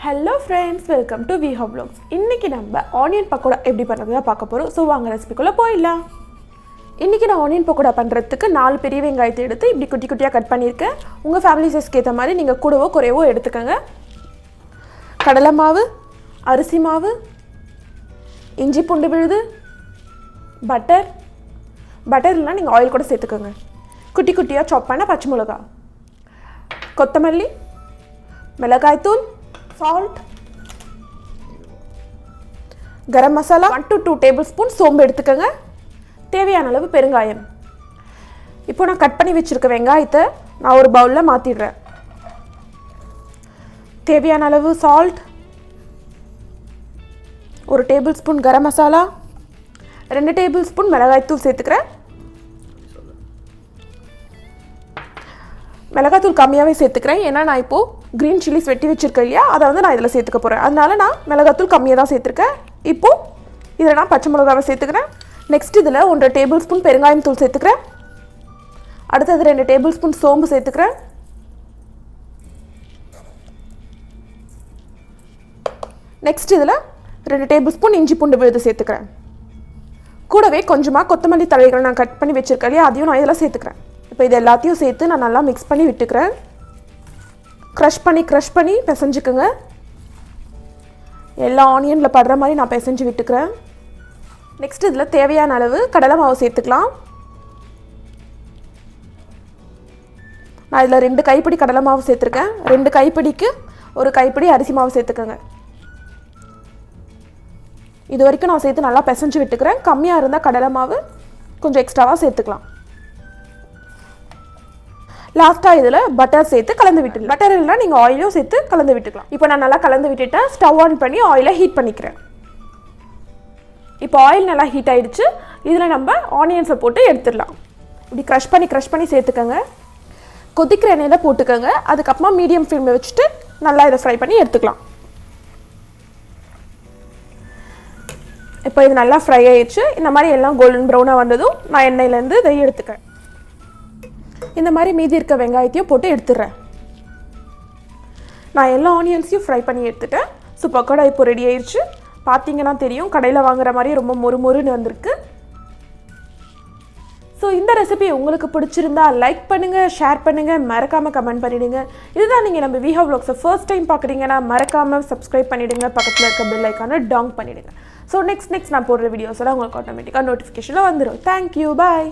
Hello friends, welcome to Viha vlogs. இன்னைக்கு நம்ம onion pakoda எப்படி பண்றதுன்னு பார்க்க போறோம். சோ வாங்க ரெசிபிக்குள்ள போயிடலாம். இன்னைக்கு நான் ஆனியன் பக்கோடா பண்றதுக்கு 4 பெரிய வெங்காயத்தை எடுத்து இப்படி குட்டி குட்டியா கட் பண்ணிருக்கேன். உங்க ஃபேமிலி சைஸ்க்கு ஏத்த மாதிரி நீங்க கூடவோ குறைவோ எடுத்துக்கங்க. கடலை மாவு, அரிசி மாவு, இஞ்சி பூண்டு விழுது, பட்டர் இல்லனா நீங்க ஆயில் கூட சேர்த்துக்கங்க. குட்டி குட்டியா சாப் பண்ண பச்சை மிளகாய், கொத்தமல்லி, மிளகாய் தூள், salt, garam masala 1 to 2 tablespoon சோம்பு எடுத்துக்கங்க. தேவையான அளவு பெருங்காயம். இப்போ நான் கட் பண்ணி வச்சிருக்க வெங்காயத்தை நான் ஒரு பவுல்ல மாத்திடுறேன். தேவையான அளவு salt, 1 tablespoon garam masala, 2 tablespoon மிளகாய் தூள் சேர்த்துக்கிறேன். மிளகாய் தூள் கம்மியாவே சேர்த்துக்கிறேன் ஏன்னா நான் இப்போ கிரீன் சில்லிஸ் வெட்டி வச்சிருக்கேன் இல்லையா, அதை வந்து நான் இதில் சேர்த்துக்க போகிறேன். அதனால நான் மிளகாத்தூள் கம்மியாக தான் சேர்த்துருக்கேன். இப்போது இதில் நான் பச்சை மிளகாவை சேர்த்துக்கிறேன். நெக்ஸ்ட் இதில் 1 டேபிள்ஸ்பூன் பெருங்காயம் தூள் சேர்த்துக்கிறேன். அடுத்தது 2 டேபிள்ஸ்பூன் சோம்பு சேர்த்துக்கிறேன். நெக்ஸ்ட் இதில் 2 டேபிள்ஸ்பூன் இஞ்சி பூண்டு விழுது சேர்த்துக்கிறேன். கூடவே கொஞ்சமாக கொத்தமல்லி தழைகளை நான் கட் பண்ணி வச்சுருக்கேன் இல்லையா, அதையும் நான் இதில் சேர்த்துக்கிறேன். இப்போ இது எல்லாத்தையும் சேர்த்து நான் நல்லா மிக்ஸ் பண்ணி விட்டுக்கிறேன். க்ரஷ் பண்ணி பிசைஞ்சுக்குங்க. எல்லா ஆனியனில் படுற மாதிரி நான் பிசைஞ்சு விட்டுக்கிறேன். நெக்ஸ்ட் இதில் தேவையான அளவு கடலை மாவு சேர்த்துக்கலாம். நான் இதில் 2 கைப்பிடி கடலை மாவு சேர்த்துருக்கேன். 2 கைப்பிடிக்கு 1 கைப்பிடி அரிசி மாவு சேர்த்துக்கோங்க. இது வரைக்கும் நான் சேர்த்து நல்லா பிசைஞ்சு விட்டுக்கிறேன். கம்மியாக இருந்தால் கடலை மாவு கொஞ்சம் எக்ஸ்ட்ராவாக சேர்த்துக்கலாம். லாஸ்ட்டாக இதில் பட்டர் சேர்த்து கலந்து விட்டுக்கலாம். பட்டர் இல்லைனா நீங்கள் ஆயிலும் சேர்த்து கலந்து விட்டுக்கலாம். இப்போ நான் நல்லா கலந்து விட்டுட்டேன். ஸ்டவ் ஆன் பண்ணி ஆயிலை ஹீட் பண்ணிக்கிறேன். இப்போ ஆயில் நல்லா ஹீட் ஆகிடுச்சு. இதில் நம்ம ஆனியன்ஸை போட்டு எடுத்துடலாம். இப்படி க்ரஷ் பண்ணி சேர்த்துக்கோங்க. கொதிக்கிற எண்ணெயில் போட்டுக்கோங்க. அதுக்கப்புறமா மீடியம் ஃப்ளேமில் வச்சுட்டு நல்லா இதை ஃப்ரை பண்ணி எடுத்துக்கலாம். இப்போ இது நல்லா ஃப்ரை ஆகிடுச்சு. இந்த மாதிரி எல்லாம் கோல்டன் ப்ரௌனாக வந்ததும் நான் எண்ணெயிலேருந்து இதை எடுத்துக்கிறேன். இந்த மாதிரி மீதி இருக்க வெங்காயத்தையும் போட்டு எடுத்துடுறேன். நான் எல்லா ஆனியன்ஸையும் ஃப்ரை பண்ணி எடுத்துட்டேன். ஸோ பக்கோடா இப்போ ரெடி ஆயிடுச்சு. பார்த்தீங்கன்னா தெரியும், கடையில் வாங்குற மாதிரி ரொம்ப மொறுன்னு வந்திருக்கு. ஸோ இந்த ரெசிபி உங்களுக்கு பிடிச்சிருந்தா லைக் பண்ணுங்கள், ஷேர் பண்ணுங்கள், மறக்காமல் கமெண்ட் பண்ணிவிடுங்க. இதுதான் நீங்கள் நம்ம விஹா vlogs ஃபர்ஸ்ட் டைம் பார்க்குறீங்கன்னா மறக்காமல் சப்ஸ்கிரைப் பண்ணிவிடுங்க. பக்கத்தில் இருக்க பெல் ஐக்கானை டாங் பண்ணிவிடுங்க. ஸோ நெக்ஸ்ட் நான் போடுற வீடியோஸ் எல்லாம் உங்களுக்கு ஆட்டோமேட்டிக்காக நோட்டிஃபிகேஷனில் வந்துடும். தேங்க்யூ, பாய்.